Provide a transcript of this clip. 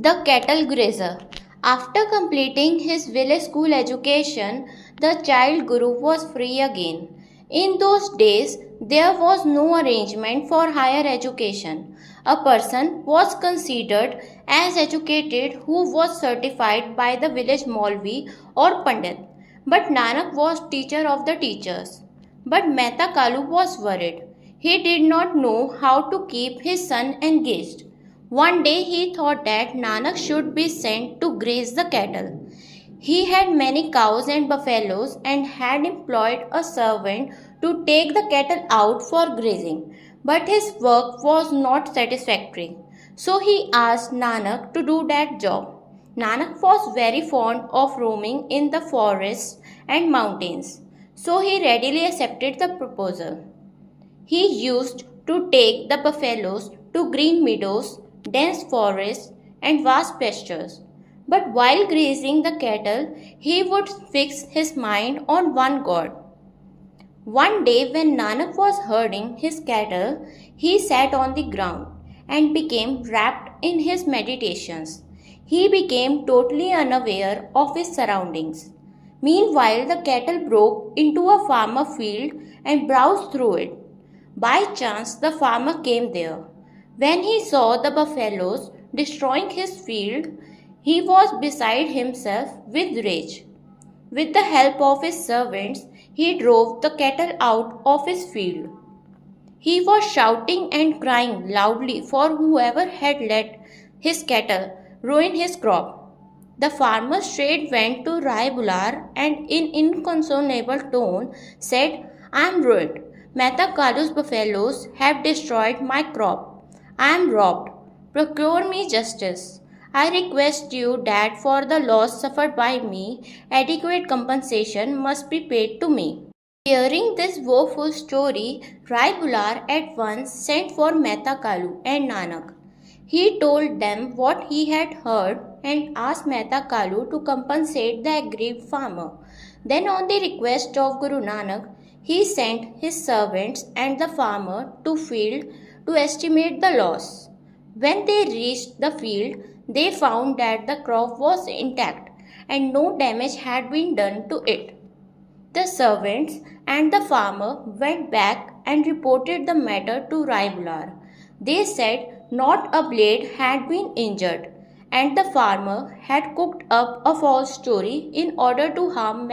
The cattle grazer. After completing his village school education, the child guru was free again. In those days, there was no arrangement for higher education. A person was considered as educated who was certified by the village Maulvi or Pandit. But Nanak was teacher of the teachers. But Mehta Kalu was worried. He did not know how to keep his son engaged. One day he thought that Nanak should be sent to graze the cattle. He had many cows and buffaloes and had employed a servant to take the cattle out for grazing. But his work was not satisfactory. So he asked Nanak to do that job. Nanak was very fond of roaming in the forests and mountains. So he readily accepted the proposal. He used to take the buffaloes to green meadows, dense forests, and vast pastures. But while grazing the cattle, he would fix his mind on one God. One day, when Nanak was herding his cattle, he sat on the ground and became wrapped in his meditations. He became totally unaware of his surroundings. Meanwhile, the cattle broke into a farmer field and browsed through it. By chance, the farmer came there. When he saw the buffaloes destroying his field, he was beside himself with rage. With the help of his servants, he drove the cattle out of his field. He was shouting and crying loudly for whoever had let his cattle ruin his crop. The farmer straight went to Rai Bular and in inconsolable tone said, "I am ruined. Mehta Kalu's buffaloes have destroyed my crop. I am robbed. Procure me justice. I request you that for the loss suffered by me, adequate compensation must be paid to me." Hearing this woeful story, Rai Bular at once sent for Mehta Kalu and Nanak. He told them what he had heard and asked Mehta Kalu to compensate the aggrieved farmer. Then, on the request of Guru Nanak, he sent his servants and the farmer to field to estimate the loss. When they reached the field, they found that the crop was intact and no damage had been done to it. The servants and the farmer went back and reported the matter to Rai Bular. They said not a blade had been injured and the farmer had cooked up a false story in order to harm